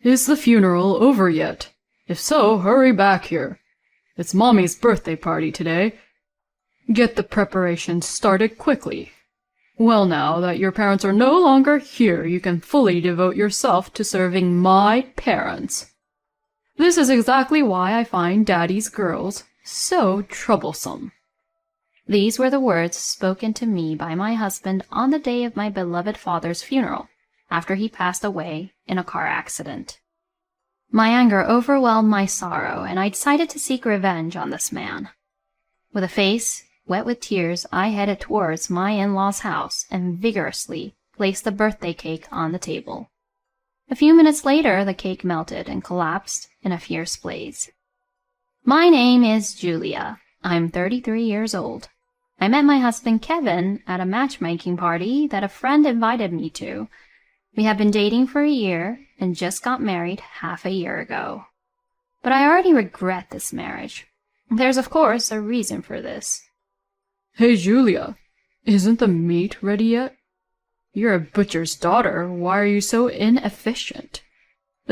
Is the funeral over yet? If so, hurry back here. It's Mommy's birthday party today. Get the preparations started quickly. Well, now that your parents are no longer here, you can fully devote yourself to serving my parents. This is exactly why I find Daddy's girls so troublesome." These were the words spoken to me by my husband on the day of my beloved father's funeral, after he passed away in a car accident. My anger overwhelmed my sorrow, and I decided to seek revenge on this man. With a face wet with tears, I headed towards my in-laws' house and vigorously placed the birthday cake on the table. A few minutes later, the cake melted and collapsed in a fierce blaze. My name is Julia. I'm 33 years old. I met my husband Kevin at a matchmaking party that a friend invited me to. We have been dating for a year and just got married half a year ago. But I already regret this marriage. There's of course a reason for this. "Hey, Julia, isn't the meat ready yet? You're a butcher's daughter. Why are you so inefficient?"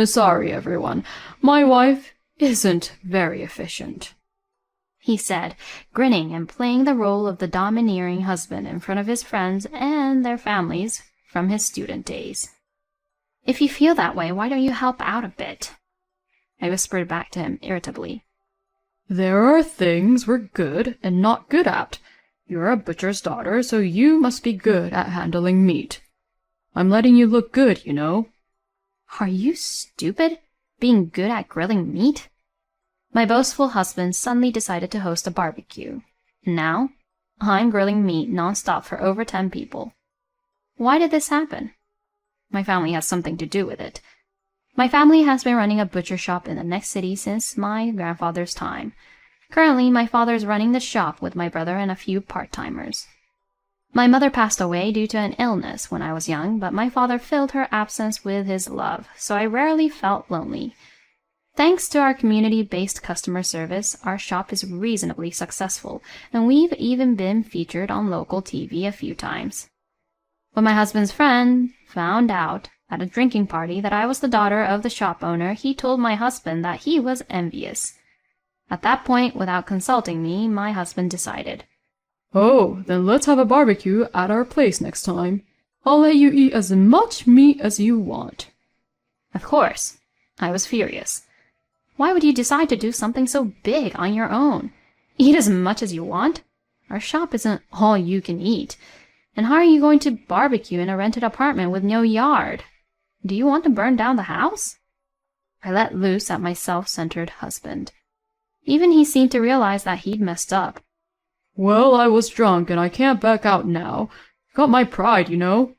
"Sorry, everyone. My wife isn't very efficient," he said, grinning and playing the role of the domineering husband in front of his friends and their families from his student days. "If you feel that way, why don't you help out a bit?" I whispered back to him irritably. "There are things we're good and not good at. You're a butcher's daughter, so you must be good at handling meat. I'm letting you look good, you know." Are you stupid? Being good at grilling meat? My boastful husband suddenly decided to host a barbecue. And now, I'm grilling meat nonstop for over 10 people. Why did this happen? My family has something to do with it. My family has been running a butcher shop in the next city since my grandfather's time. Currently, my father is running the shop with my brother and a few part-timers. My mother passed away due to an illness when I was young, but my father filled her absence with his love, so I rarely felt lonely. Thanks to our community-based customer service, our shop is reasonably successful, and we've even been featured on local TV a few times. When my husband's friend found out at a drinking party that I was the daughter of the shop owner, he told my husband that he was envious. At that point, without consulting me, my husband decided, "Oh, then let's have a barbecue at our place next time. I'll let you eat as much meat as you want." Of course, I was furious. Why would you decide to do something so big on your own? Eat as much as you want? Our shop isn't all you can eat. And how are you going to barbecue in a rented apartment with no yard? Do you want to burn down the house? I let loose at my self-centered husband. Even he seemed to realize that he'd messed up. "Well, I was drunk and I can't back out now. Got my pride, you know.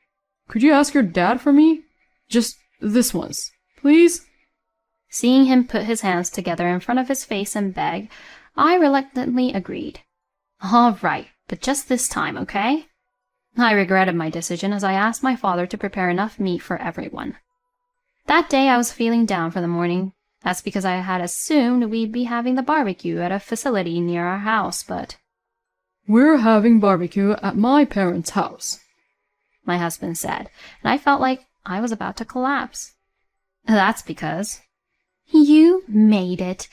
Could you ask your dad for me? Just this once, please?" Seeing him put his hands together in front of his face and beg, I reluctantly agreed. "All right, but just this time, okay?" I regretted my decision as I asked my father to prepare enough meat for everyone. That day I was feeling down for the morning. That's because I had assumed we'd be having the barbecue at a facility near our house, but... "We're having barbecue at my parents' house," my husband said, and I felt like I was about to collapse. That's because... You made it.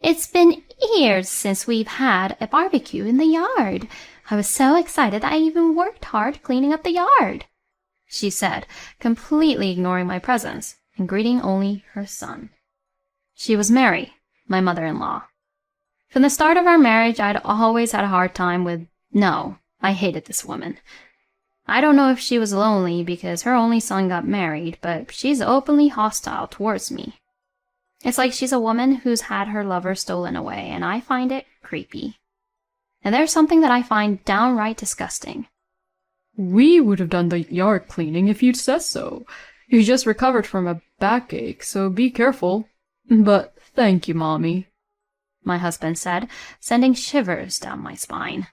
It's been years since we've had a barbecue in the yard. I was so excited that I even worked hard cleaning up the yard, she said, completely ignoring my presence and greeting only her son. She was Mary, my mother-in-law. From the start of our marriage, I'd always had a hard time with... No, I hated this woman. I don't know if she was lonely because her only son got married, but she's openly hostile towards me. It's like she's a woman who's had her lover stolen away, and I find it creepy. And there's something that I find downright disgusting. "We would have done the yard cleaning if you'd said so. You just recovered from a backache, so be careful. But thank you, Mommy," my husband said, sending shivers down my spine.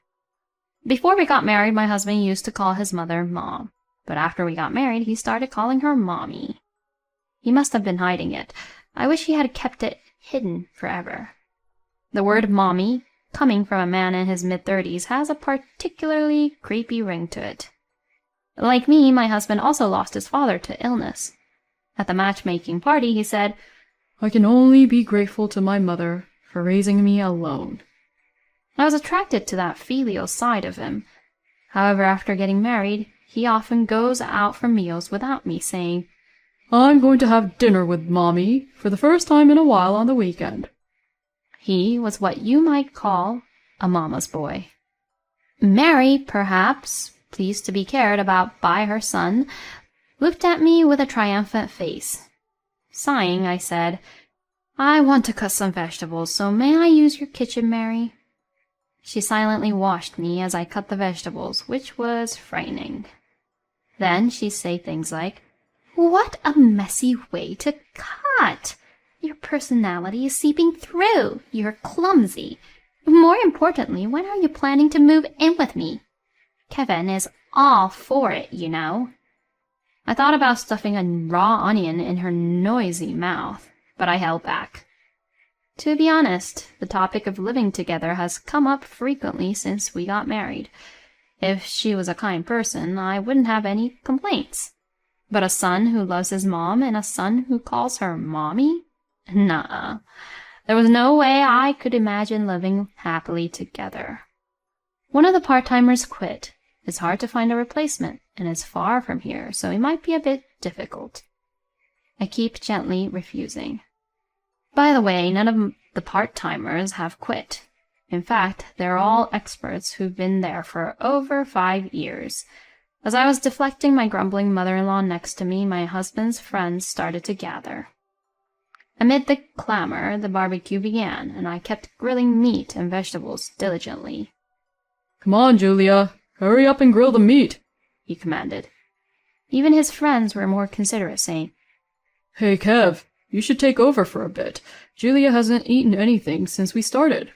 Before we got married, my husband used to call his mother Mom, but after we got married, he started calling her Mommy. He must have been hiding it. I wish he had kept it hidden forever. The word Mommy, coming from a man in his mid-30s, has a particularly creepy ring to it. Like me, my husband also lost his father to illness. At the matchmaking party, he said, I can only be grateful to my mother for raising me alone. I was attracted to that filial side of him. However, after getting married, he often goes out for meals without me, saying, I'm going to have dinner with Mommy for the first time in a while on the weekend. He was what you might call a mama's boy. Mary, perhaps, pleased to be cared about by her son, looked at me with a triumphant face. Sighing, I said, I want to cut some vegetables, so may I use your kitchen, Mary? She silently watched me as I cut the vegetables, which was frightening. Then she'd say things like, What a messy way to cut! Your personality is seeping through. You're clumsy. More importantly, when are you planning to move in with me? Kevin is all for it, you know. I thought about stuffing a raw onion in her noisy mouth, but I held back. To be honest, the topic of living together has come up frequently since we got married. If she was a kind person, I wouldn't have any complaints. But a son who loves his mom and a son who calls her mommy? Nuh-uh. There was no way I could imagine living happily together. One of the part-timers quit. It's hard to find a replacement, and it's far from here, so it might be a bit difficult. I keep gently refusing. By the way, none of the part-timers have quit. In fact, they're all experts who've been there for over 5 years. As I was deflecting my grumbling mother-in-law next to me, my husband's friends started to gather. Amid the clamor, the barbecue began, and I kept grilling meat and vegetables diligently. Come on, Julia. Hurry up and grill the meat, he commanded. Even his friends were more considerate, saying, Hey, Kev, you should take over for a bit. Julia hasn't eaten anything since we started.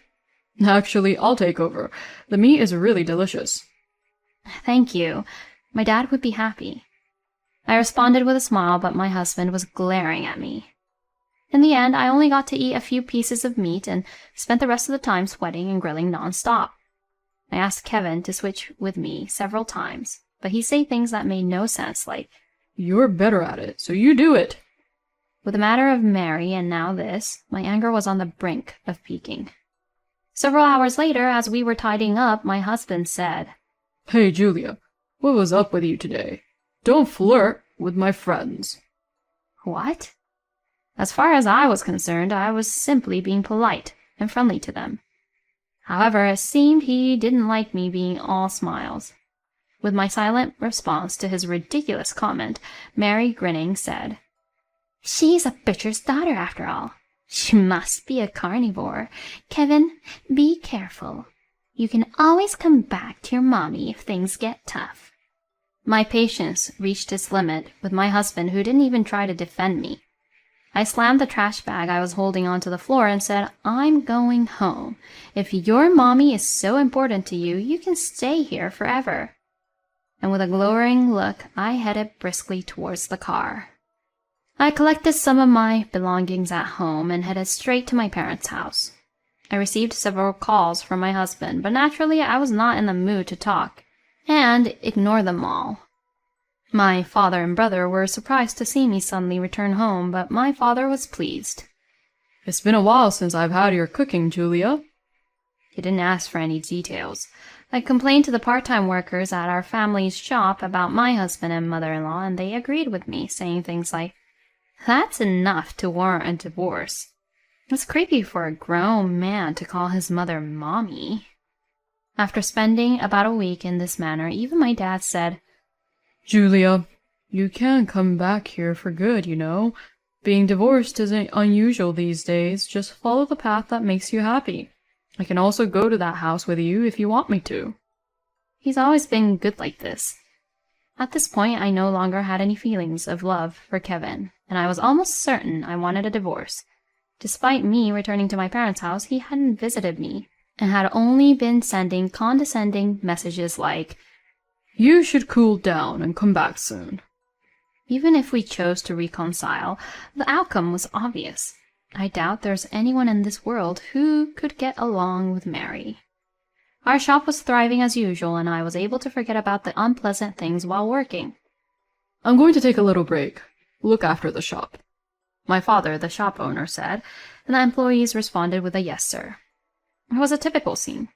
Actually, I'll take over. The meat is really delicious. Thank you. My dad would be happy. I responded with a smile, but my husband was glaring at me. In the end, I only got to eat a few pieces of meat and spent the rest of the time sweating and grilling non-stop. I asked Kevin to switch with me several times, but he'd say things that made no sense, like, You're better at it, so you do it. With the matter of Mary and now this, my anger was on the brink of peaking. Several hours later, as we were tidying up, my husband said, Hey, Julia, what was up with you today? Don't flirt with my friends. What? As far as I was concerned, I was simply being polite and friendly to them. However, it seemed he didn't like me being all smiles. With my silent response to his ridiculous comment, Mary, grinning, said, She's a butcher's daughter, after all. She must be a carnivore. Kevin, be careful. You can always come back to your mommy if things get tough. My patience reached its limit with my husband, who didn't even try to defend me. I slammed the trash bag I was holding onto the floor and said, I'm going home. If your mommy is so important to you, you can stay here forever. And with a glowering look, I headed briskly towards the car. I collected some of my belongings at home and headed straight to my parents' house. I received several calls from my husband, but naturally I was not in the mood to talk, and ignored them all. My father and brother were surprised to see me suddenly return home, but my father was pleased. It's been a while since I've had your cooking, Julia. He didn't ask for any details. I complained to the part-time workers at our family's shop about my husband and mother-in-law, and they agreed with me, saying things like, That's enough to warrant a divorce. It's creepy for a grown man to call his mother mommy. After spending about a week in this manner, even my dad said, Julia, you can come back here for good, you know. Being divorced isn't unusual these days. Just follow the path that makes you happy. I can also go to that house with you if you want me to. He's always been good like this. At this point, I no longer had any feelings of love for Kevin, and I was almost certain I wanted a divorce. Despite me returning to my parents' house, he hadn't visited me, and had only been sending condescending messages like, You should cool down and come back soon. Even if we chose to reconcile, the outcome was obvious. I doubt there's anyone in this world who could get along with Mary. Our shop was thriving as usual, and I was able to forget about the unpleasant things while working. I'm going to take a little break. look after the shop," my father, the shop owner, said, and the employees responded with a yes, sir. It was a typical scene.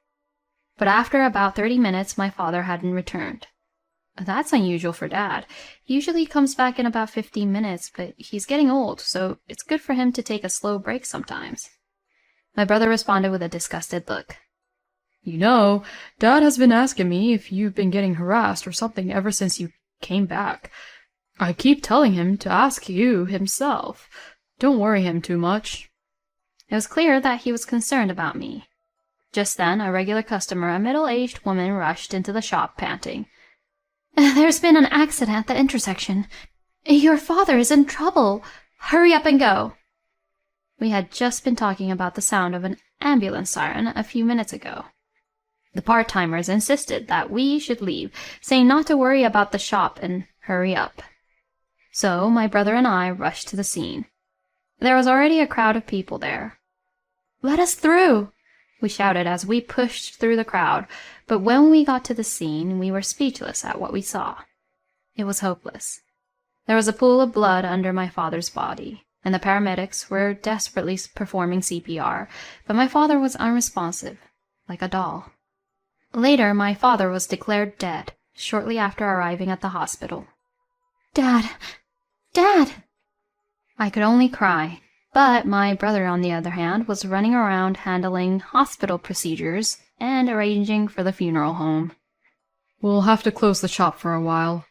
But after about 30 minutes, my father hadn't returned. That's unusual for Dad. He usually comes back in about 15 minutes, but he's getting old, so it's good for him to take a slow break sometimes. My brother responded with a disgusted look. "You know, Dad has been asking me if you've been getting harassed or something ever since you came back. I keep telling him to ask you himself. Don't worry him too much." It was clear that he was concerned about me. Just then, a regular customer, a middle-aged woman, rushed into the shop, panting. "There's been an accident at the intersection. Your father is in trouble. Hurry up and go." We had just been talking about the sound of an ambulance siren a few minutes ago. The part-timers insisted that we should leave, saying not to worry about the shop and hurry up. So my brother and I rushed to the scene. There was already a crowd of people there. "Let us through!" we shouted as we pushed through the crowd, but when we got to the scene, we were speechless at what we saw. It was hopeless. There was a pool of blood under my father's body, and the paramedics were desperately performing CPR, but my father was unresponsive, like a doll. Later, my father was declared dead, shortly after arriving at the hospital. "Dad! Dad!" I could only cry. But my brother, on the other hand, was running around handling hospital procedures and arranging for the funeral home. "We'll have to close the shop for a while.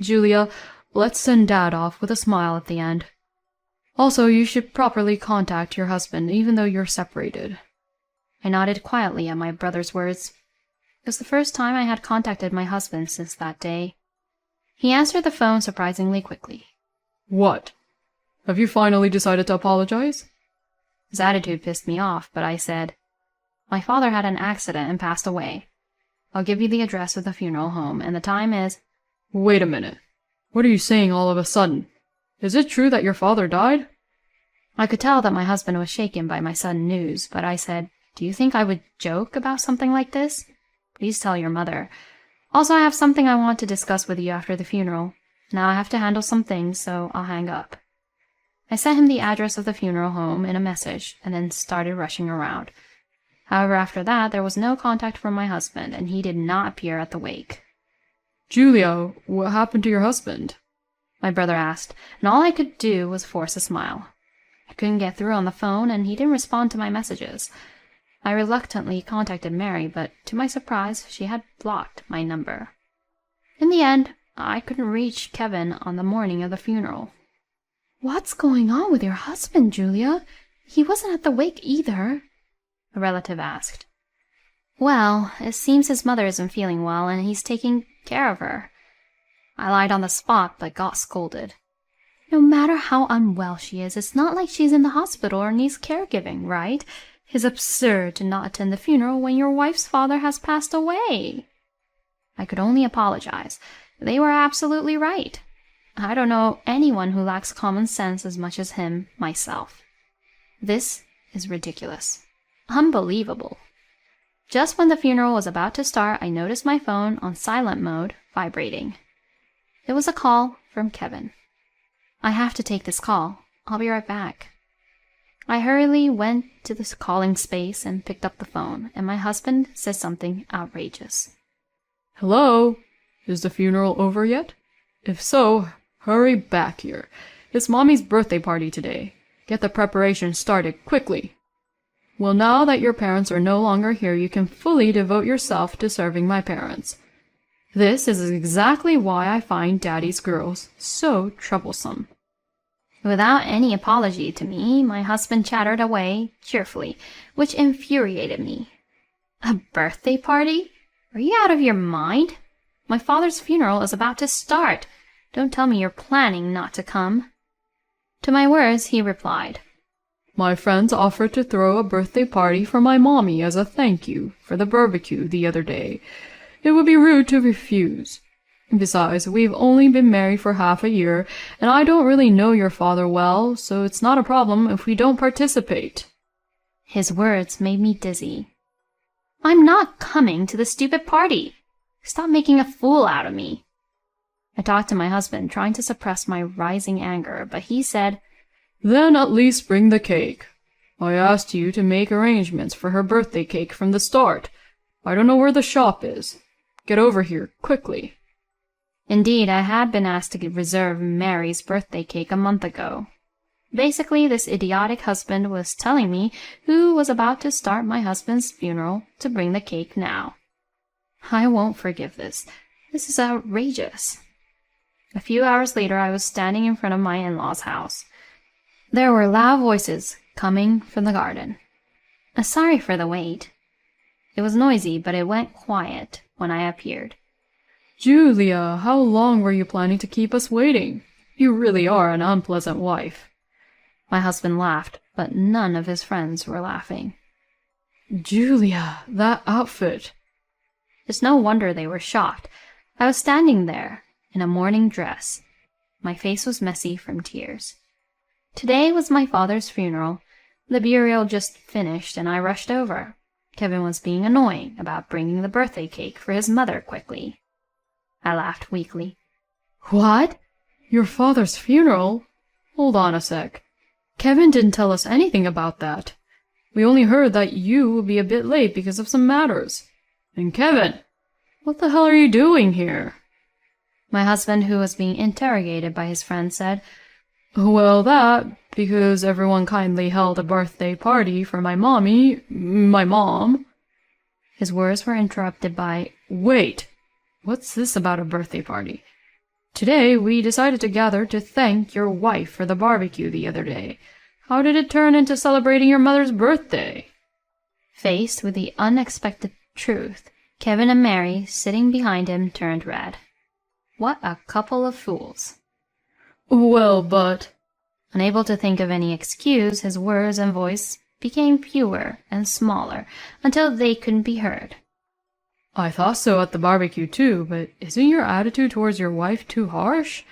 Julia, let's send Dad off with a smile at the end. Also, you should properly contact your husband, even though you're separated." I nodded quietly at my brother's words. It was the first time I had contacted my husband since that day. He answered the phone surprisingly quickly. "What? Have you finally decided to apologize?" His attitude pissed me off, but I said, "My father had an accident and passed away. I'll give you the address of the funeral home, and the time is—" "Wait a minute. What are you saying all of a sudden? Is it true that your father died?" I could tell that my husband was shaken by my sudden news, but I said, "Do you think I would joke about something like this? Please tell your mother. Also, I have something I want to discuss with you after the funeral. Now I have to handle some things, so I'll hang up." I sent him the address of the funeral home in a message, and then started rushing around. However, after that, there was no contact from my husband, and he did not appear at the wake. "Julia, what happened to your husband?" my brother asked, and all I could do was force a smile. I couldn't get through on the phone, and he didn't respond to my messages. I reluctantly contacted Mary, but to my surprise, she had blocked my number. In the end, I couldn't reach Kevin on the morning of the funeral. "What's going on with your husband, Julia? He wasn't at the wake either," a relative asked. "Well, it seems his mother isn't feeling well, and he's taking care of her." I lied on the spot, but got scolded. "No matter how unwell she is, it's not like she's in the hospital or needs caregiving, right? It's absurd to not attend the funeral when your wife's father has passed away." I could only apologize. They were absolutely right. I don't know anyone who lacks common sense as much as him, myself. This is ridiculous. Unbelievable. Just when the funeral was about to start, I noticed my phone on silent mode vibrating. It was a call from Kevin. "I have to take this call. I'll be right back." I hurriedly went to the calling space and picked up the phone, and my husband said something outrageous. "Hello? Is the funeral over yet? If so, hurry back here. It's Mommy's birthday party today. Get the preparations started quickly. Well, now that your parents are no longer here, you can fully devote yourself to serving my parents. This is exactly why I find Daddy's girls so troublesome." Without any apology to me, my husband chattered away cheerfully, which infuriated me. "A birthday party? Are you out of your mind? My father's funeral is about to start. Don't tell me you're planning not to come." To my words, he replied, "My friends offered to throw a birthday party for my mommy as a thank you for the barbecue the other day. It would be rude to refuse. Besides, we've only been married for half a year, and I don't really know your father well, so it's not a problem if we don't participate." His words made me dizzy. "I'm not coming to the stupid party. Stop making a fool out of me." I talked to my husband, trying to suppress my rising anger, but he said, "Then at least bring the cake. I asked you to make arrangements for her birthday cake from the start. I don't know where the shop is. Get over here, quickly." Indeed, I had been asked to reserve Mary's birthday cake a month ago. Basically, this idiotic husband was telling me who was about to start my husband's funeral to bring the cake now. I won't forgive this. This is outrageous. A few hours later, I was standing in front of my in-laws' house. There were loud voices coming from the garden. Sorry for the wait. It was noisy, but it went quiet when I appeared. "Julia, how long were you planning to keep us waiting? You really are an unpleasant wife." My husband laughed, but none of his friends were laughing. "Julia, that outfit." It's no wonder they were shocked. I was standing there in a morning dress. My face was messy from tears. Today was my father's funeral. The burial just finished, and I rushed over. Kevin was being annoying about bringing the birthday cake for his mother quickly. I laughed weakly. "What? Your father's funeral? Hold on a sec. Kevin didn't tell us anything about that. We only heard that you will be a bit late because of some matters. And Kevin, what the hell are you doing here?" My husband, who was being interrogated by his friend, said, "Well, because everyone kindly held a birthday party for my mom." His words were interrupted by, "Wait, what's this about a birthday party? Today we decided to gather to thank your wife for the barbecue the other day. How did it turn into celebrating your mother's birthday?" Faced with the unexpected truth, Kevin and Mary, sitting behind him, turned red. What a couple of fools. "Well, but—" Unable to think of any excuse, his words and voice became fewer and smaller until they couldn't be heard. "I thought so at the barbecue too, but isn't your attitude towards your wife too harsh?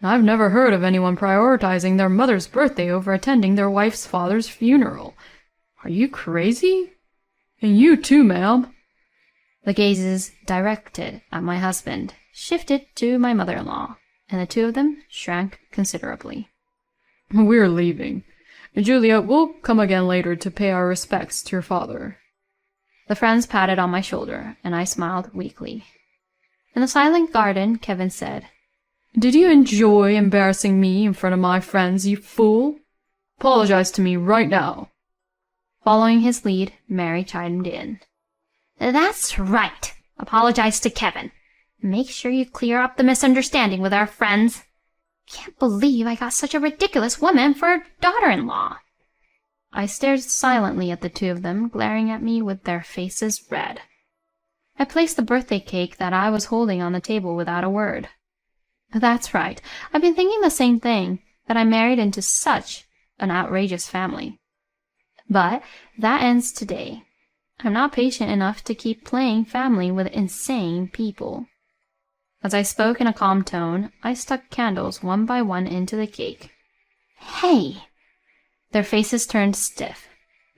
I've never heard of anyone prioritizing their mother's birthday over attending their wife's father's funeral. Are you crazy? And you too, ma'am." The gazes directed at my husband shifted to my mother-in-law, and the two of them shrank considerably. "We're leaving. Julia, we'll come again later to pay our respects to your father." The friends patted on my shoulder, and I smiled weakly. In the silent garden, Kevin said, "Did you enjoy embarrassing me in front of my friends, you fool? Apologize to me right now." Following his lead, Mary chimed in. "That's right. Apologize to Kevin. Make sure you clear up the misunderstanding with our friends. Can't believe I got such a ridiculous woman for a daughter-in-law." I stared silently at the two of them, glaring at me with their faces red. I placed the birthday cake that I was holding on the table without a word. That's right. I've been thinking the same thing, that I married into such an outrageous family. But that ends today. I'm not patient enough to keep playing family with insane people. As I spoke in a calm tone, I stuck candles one by one into the cake. "Hey!" Their faces turned stiff.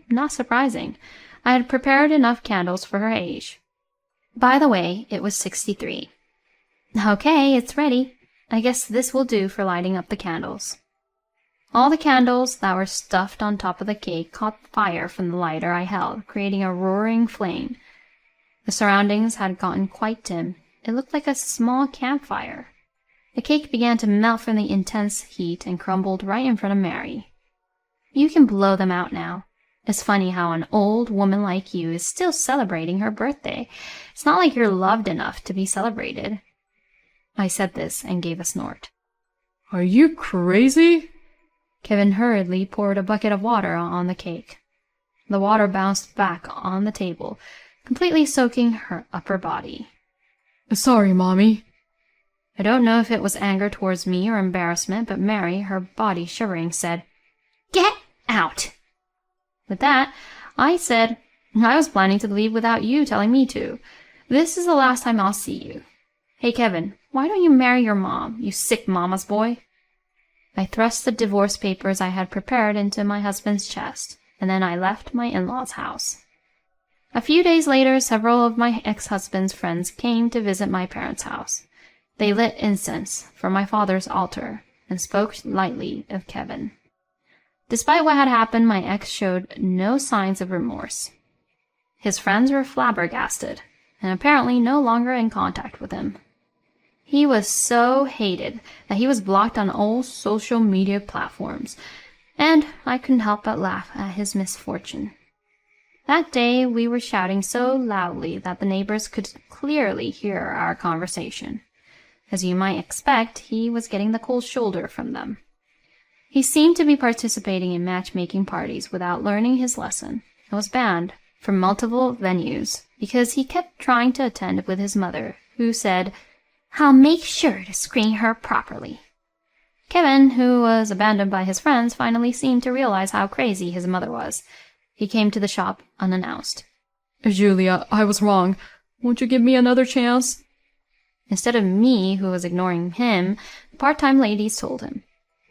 Not surprising. I had prepared enough candles for her age. By the way, it was 63. "Okay, it's ready. I guess this will do for lighting up the candles." All the candles that were stuffed on top of the cake caught fire from the lighter I held, creating a roaring flame. The surroundings had gotten quite dim. It looked like a small campfire. The cake began to melt from the intense heat and crumbled right in front of Mary. "You can blow them out now. It's funny how an old woman like you is still celebrating her birthday. It's not like you're loved enough to be celebrated." I said this and gave a snort. "Are you crazy?" Kevin hurriedly poured a bucket of water on the cake. The water bounced back on the table, completely soaking her upper body. "Sorry, Mommy." I don't know if it was anger towards me or embarrassment, but Mary, her body shivering, said, "Get out!" With that, I said, "I was planning to leave without you telling me to. This is the last time I'll see you. Hey, Kevin, why don't you marry your mom, you sick mama's boy?" I thrust the divorce papers I had prepared into my husband's chest, and then I left my in-laws' house. A few days later, several of my ex-husband's friends came to visit my parents' house. They lit incense from my father's altar and spoke lightly of Kevin. Despite what had happened, my ex showed no signs of remorse. His friends were flabbergasted and apparently no longer in contact with him. He was so hated that he was blocked on all social media platforms, and I couldn't help but laugh at his misfortune. That day we were shouting so loudly that the neighbors could clearly hear our conversation. As you might expect, he was getting the cold shoulder from them. He seemed to be participating in matchmaking parties without learning his lesson and was banned from multiple venues because he kept trying to attend with his mother, who said, "I'll make sure to screen her properly." Kevin, who was abandoned by his friends, finally seemed to realize how crazy his mother was. He came to the shop unannounced. "Julia, I was wrong. Won't you give me another chance?" Instead of me, who was ignoring him, the part-time ladies told him,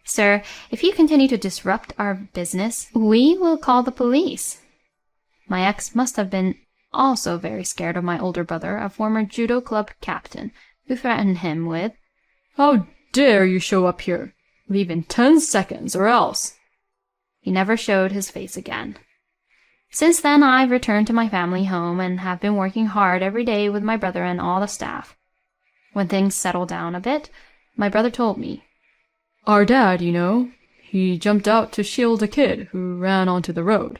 "Sir, if you continue to disrupt our business, we will call the police." My ex must have been also very scared of my older brother, a former judo club captain, who threatened him with, "How dare you show up here? Leave in 10 seconds or else." He never showed his face again. Since then, I've returned to my family home and have been working hard every day with my brother and all the staff. When things settled down a bit, my brother told me, "Our dad, you know, he jumped out to shield a kid who ran onto the road,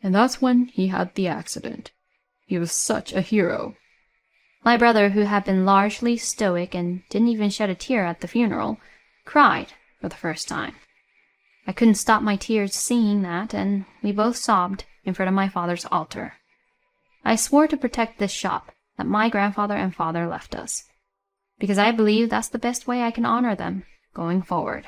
and that's when he had the accident. He was such a hero." My brother, who had been largely stoic and didn't even shed a tear at the funeral, cried for the first time. I couldn't stop my tears seeing that, and we both sobbed in front of my father's altar. I swore to protect this shop that my grandfather and father left us, because I believe that's the best way I can honor them going forward.